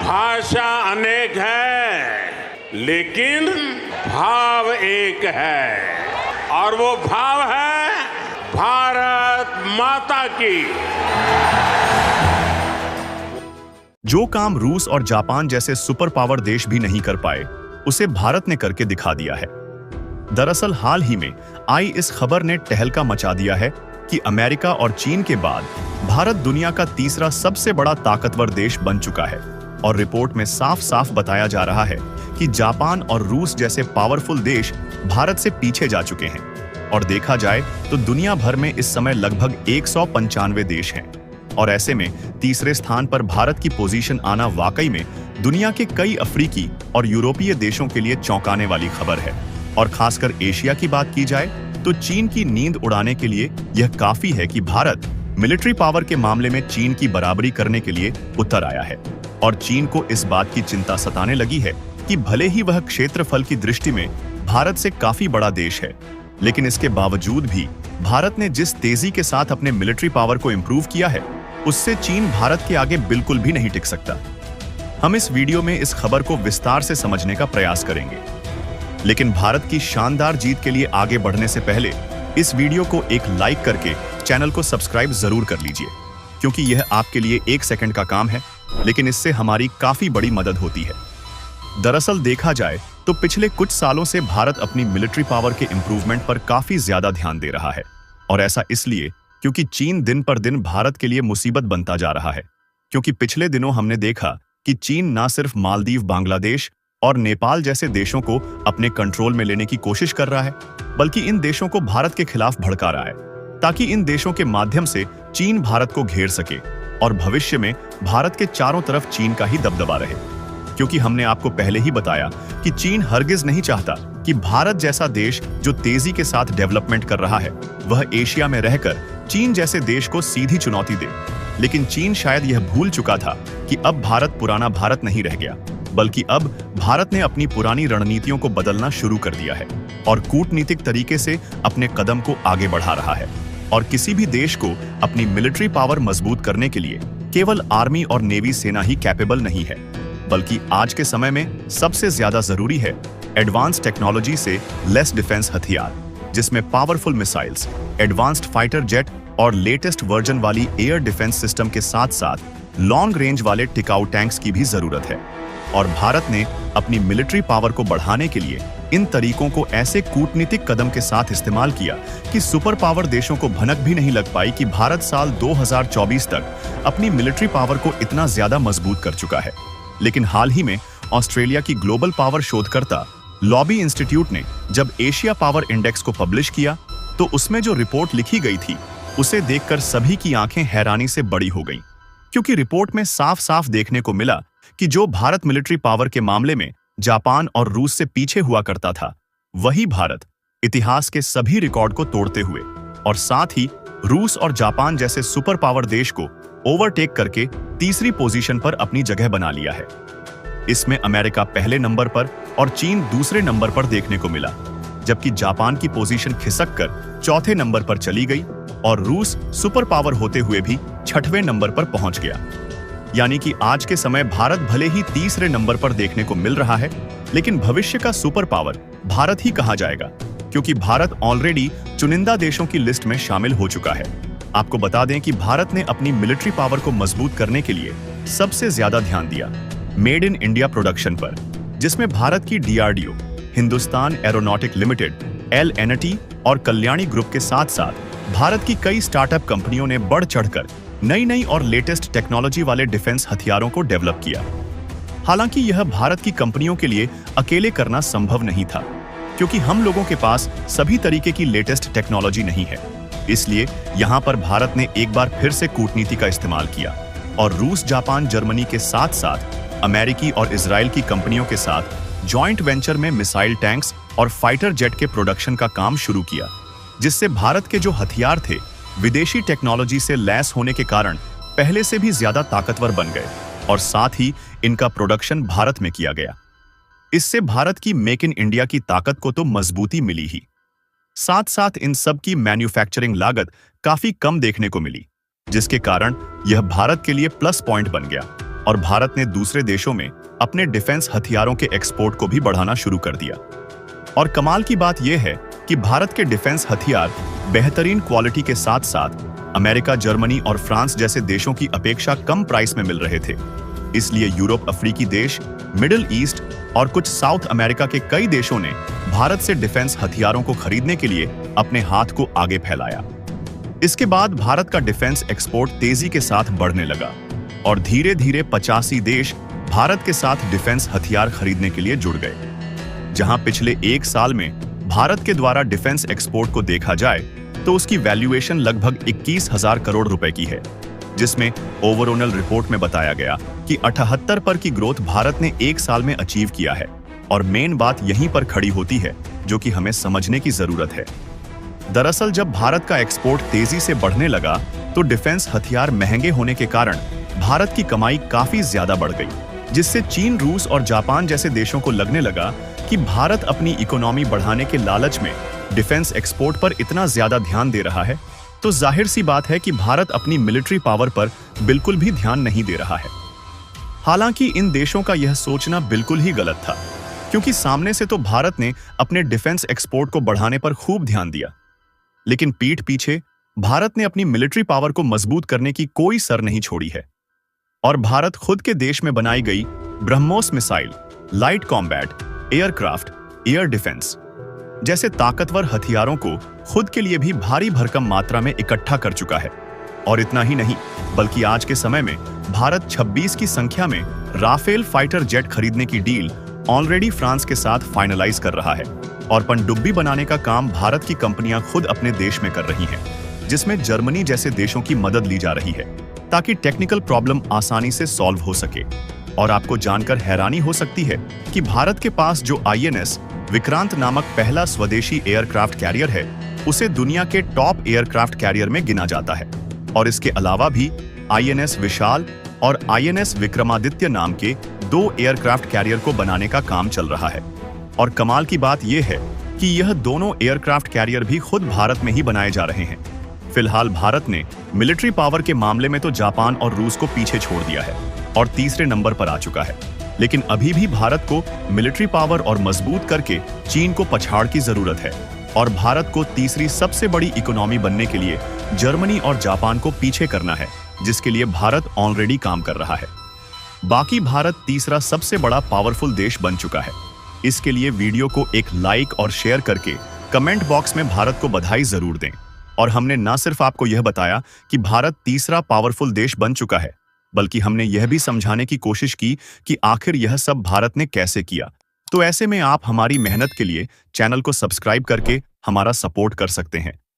भाषा अनेक है लेकिन भाव एक है और वो भाव है भारत माता की। जो काम रूस और जापान जैसे सुपर पावर देश भी नहीं कर पाए, उसे भारत ने करके दिखा दिया है। दरअसल हाल ही में आई इस खबर ने तहलका मचा दिया है कि अमेरिका और चीन के बाद भारत दुनिया का तीसरा सबसे बड़ा ताकतवर देश बन चुका है और रिपोर्ट में साफ साफ बताया जा रहा है कि जापान और रूस जैसे पावरफुल देश भारत से पीछे जा चुके हैं। और देखा जाए तो दुनिया भर में इस समय लगभग 195 देश हैं और ऐसे में तीसरे स्थान पर भारत की पोजीशन आना वाकई में दुनिया के कई अफ्रीकी और यूरोपीय देशों के लिए चौंकाने वाली खबर है। और खासकर एशिया की बात की जाए तो चीन की नींद उड़ाने के लिए यह काफी है कि भारत मिलिट्री पावर के मामले में चीन की बराबरी करने के लिए उतर आया है। और चीन को इस बात की चिंता सताने लगी है कि भले ही वह क्षेत्रफल की दृष्टि में भारत से काफी बड़ा देश है, लेकिन इसके बावजूद भी भारत ने जिस तेजी के साथ अपने मिलिट्री पावर को इंप्रूव किया है, उससे चीन भारत के आगे बिल्कुल भी नहीं टिक सकता। हम इस वीडियो में इस खबर को विस्तार से समझने का प्रयास करेंगे, लेकिन भारत की शानदार जीत के लिए आगे बढ़ने से पहले इस वीडियो को एक लाइक करके चैनल को सब्सक्राइब जरूर कर लीजिए, क्योंकि यह आपके लिए 1 सेकंड का काम है, लेकिन इससे हमारी काफी बड़ी मदद होती है। दरअसल देखा जाए तो पिछले कुछ सालों से भारत अपनी मिलिट्री पावर के इंप्रूवमेंट पर काफी ज्यादा ध्यान दे रहा है और ऐसा इसलिए क्योंकि चीन दिन पर दिन भारत के लिए मुसीबत बनता जा रहा है। क्योंकि पिछले दिनों हमने देखा कि चीन न सिर्फ मालदीव, बांग्लादेश और नेपाल जैसे देशों को अपने कंट्रोल में लेने की कोशिश कर रहा है, बल्कि इन देशों को भारत के खिलाफ भड़का रहा है ताकि इन देशों के माध्यम से चीन भारत को घेर सके और भविष्य में भारत के चारों तरफ चीन का ही दबदबा रहे। क्योंकि हमने आपको पहले ही बताया कि चीन हरगिज नहीं चाहता कि भारत जैसा देश जो तेजी के साथ डेवलपमेंट कर रहा है, वह एशिया में रहकर चीन जैसे देश को सीधी चुनौती दे। लेकिन चीन शायद यह भूल चुका था कि अब भारत पुराना भारत नहीं रह गया, बल्कि अब भारत ने अपनी पुरानी रणनीतियों को बदलना शुरू कर दिया है और कूटनीतिक तरीके से अपने कदम को आगे बढ़ा रहा है। और किसी भी देश को अपनी मिलिट्री पावर मजबूत करने के लिए केवल आर्मी और नेवी सेना ही कैपेबल नहीं है, बल्कि आज के समय में सबसे ज्यादा जरूरी है एडवांस टेक्नोलॉजी से लेस डिफेंस हथियार, जिसमें powerful missiles, advanced fighter jet और लेटेस्ट वर्जन वाली एयर डिफेंस सिस्टम के साथ साथ लॉन्ग रेंज वाले टिकाऊ टैंक्स की भी जरूरत है। और भारत ने अपनी मिलिट्री पावर को बढ़ाने के लिए इन तरीकों को ऐसे कूटनीतिक कदम के साथ इस्तेमाल किया कि सुपर पावर देशों को भनक भी नहीं लग पाई कि भारत साल 2024 तक अपनी मिलिट्री पावर को इतना ज्यादा मजबूत कर चुका है। लेकिन हाल ही में ऑस्ट्रेलिया की ग्लोबल पावर शोधकर्ता लॉबी इंस्टीट्यूट ने जब एशिया पावर इंडेक्स को पब्लिश किया तो उसमें जो रिपोर्ट लिखी गई थी उसे देखकर सभी की आंखें हैरानी से बड़ी हो गईं, क्योंकि रिपोर्ट में साफ साफ देखने को मिला कि जो भारत मिलिट्री पावर के मामले में जापान और रूस से पीछे हुआ करता था, वही भारत इतिहास के सभी रिकॉर्ड को तोड़ते हुए और साथ ही रूस और जापान जैसे सुपर पावर देश को ओवरटेक करके तीसरी पोजीशन पर अपनी जगह बना लिया है। इसमें अमेरिका पहले नंबर पर और चीन दूसरे नंबर पर देखने को मिला, जबकि जापान की पोजीशन खिसककर चौथे नंबर पर चली गई और रूस सुपर पावर होते हुए भी 6वें नंबर पर पहुंच गया। यानी कि आज के समय भारत भले ही तीसरे नंबर पर देखने को मिल रहा है, लेकिन भविष्य का सुपर पावर भारत ही कहा जाएगा, क्योंकि भारत ऑलरेडी चुनिंदा देशों की लिस्ट में शामिल हो चुका है। आपको बता दें कि भारत ने अपनी मिलिट्री पावर को मजबूत करने के लिए सबसे ज्यादा ध्यान दिया मेड इन इंडिया प्रोडक्शन पर, जिसमें भारत की DRDO, Hindustan aeronautic limited, L&T और कल्याणी ग्रुप के साथ साथ भारत की कई स्टार्टअप कंपनियों ने बढ़ चढ़कर नई और लेटेस्ट टेक्नोलॉजी वाले डिफेंस हथियारों को डेवलप किया। हालांकि यह भारत की कंपनियों के लिए अकेले करना संभव नहीं था, क्योंकि हम लोगों के पास सभी तरीके की लेटेस्ट टेक्नोलॉजी नहीं है। इसलिए यहाँ पर भारत ने एक बार फिर से कूटनीति का इस्तेमाल किया और रूस, जापान, जर्मनी के साथ साथ अमेरिकी और इजराइल की कंपनियों के साथ जॉइंट वेंचर में मिसाइल टैंक्स और फाइटर जेट के प्रोडक्शन का काम शुरू किया, जिससे भारत के जो हथियार थे विदेशी टेक्नोलॉजी से लैस होने के कारण पहले से भी ज्यादा ताकतवर बन गए और साथ ही इनका प्रोडक्शन भारत में किया गया। इससे भारत की मेक इन इंडिया की ताकत को तो मजबूती मिली ही, साथ साथ इन सब की मैन्युफैक्चरिंग लागत काफी कम देखने को मिली, जिसके कारण यह भारत के लिए प्लस पॉइंट बन गया। और भारत ने दूसरे देशों में अपने डिफेंस हथियारों के एक्सपोर्ट को भी बढ़ाना शुरू कर दिया। और कमाल की बात यह है कि भारत के डिफेंस हथियार बेहतरीन क्वालिटी के साथ साथ अमेरिका, जर्मनी और फ्रांस जैसे देशों की अपेक्षा कम प्राइस में मिल रहे थे। इसलिए यूरोप, अफ्रीकी देश, मिडिल ईस्ट और कुछ साउथ अमेरिका के कई देशों ने भारत से डिफेंस हथियारों को खरीदने के लिए अपने हाथ को आगे फैलाया। इसके बाद भारत का डिफेंस एक्सपोर्ट तेजी के साथ बढ़ने लगा और धीरे धीरे 85 देश भारत के साथ डिफेंस हथियार खरीदने के लिए जुड़ गए। जहां पिछले एक साल में भारत के द्वारा डिफेंस एक्सपोर्ट को देखा जाए तो उसकी वैल्यूएशन लगभग 21,000 करोड़ रुपए की है, जिसमें ओवरऑल रिपोर्ट में बताया गया कि 78% की ग्रोथ भारत ने एक साल में अचीव किया है। और मेन बात यहीं पर खड़ी होती है जो कि हमें समझने की जरूरत है। दरअसल जब भारत का एक्सपोर्ट तेजी से बढ़ने लगा तो डिफेंस हथियार महंगे होने के कारण भारत की कमाई काफी ज्यादा बढ़ गई, जिससे चीन, रूस और जापान जैसे देशों को लगने लगा कि भारत अपनी इकोनॉमी बढ़ाने के लालच में डिफेंस एक्सपोर्ट पर इतना ज्यादा ध्यान दे रहा है, तो जाहिर सी बात है कि भारत अपनी मिलिट्री पावर पर बिल्कुल भी ध्यान नहीं दे रहा है। हालांकि इन देशों का यह सोचना बिल्कुल ही गलत था, क्योंकि सामने से तो भारत ने अपने डिफेंस एक्सपोर्ट को बढ़ाने पर खूब ध्यान दिया, लेकिन पीठ पीछे भारत ने अपनी मिलिट्री पावर को मजबूत करने की कोई सर नहीं छोड़ी है। और भारत खुद के देश में बनाई गई BrahMos missile, light combat, aircraft, air defence जैसे ताकतवर हथियारों को खुद के लिए भी भारी भरकम मात्रा में इकट्ठा कर चुका है। और इतना ही नहीं, बल्कि आज के समय में भारत 26 की संख्या में राफेल फाइटर जेट खरीदने की डील ऑलरेडी फ्रांस के साथ फाइनलाइज कर रहा है। और पनडुब्बी बनाने का काम भारत की कंपनियां खुद अपने देश में कर रही हैं, जिसमें जर्मनी जैसे देशों की मदद ली जा रही है ताकि टेक्निकल प्रॉब्लम आसानी से सॉल्व हो सके। और आपको जानकर हैरानी हो सकती है कि भारत के पास जो INS विक्रांत नामक पहला स्वदेशी एयरक्राफ्ट कैरियर है, उसे दुनिया के टॉप एयरक्राफ्ट कैरियर में गिना जाता है। और इसके अलावा भी INS विशाल और INS विक्रमादित्य नाम के 2 एयरक्राफ्ट कैरियर को बनाने का काम चल रहा है। और कमाल की बात यह है कि यह दोनों एयरक्राफ्ट कैरियर भी खुद भारत में ही बनाए जा रहे हैं। फिलहाल भारत ने मिलिट्री पावर के मामले में तो जापान और रूस को पीछे छोड़ दिया है और तीसरे नंबर पर आ चुका है, लेकिन अभी भी भारत को मिलिट्री पावर और मजबूत करके चीन को पछाड़ की जरूरत है। और भारत को तीसरी सबसे बड़ी इकोनॉमी बनने के लिए जर्मनी और जापान को पीछे करना है, जिसके लिए भारत ऑलरेडी काम कर रहा है। बाकी भारत तीसरा सबसे बड़ा पावरफुल देश बन चुका है। इसके लिए वीडियो को एक लाइक और शेयर करके कमेंट बॉक्स में भारत को बधाई जरूर दें। और हमने ना सिर्फ आपको यह बताया कि भारत तीसरा पावरफुल देश बन चुका है, बल्कि हमने यह भी समझाने की कोशिश की कि आखिर यह सब भारत ने कैसे किया। तो ऐसे में आप हमारी मेहनत के लिए चैनल को सब्सक्राइब करके हमारा सपोर्ट कर सकते हैं।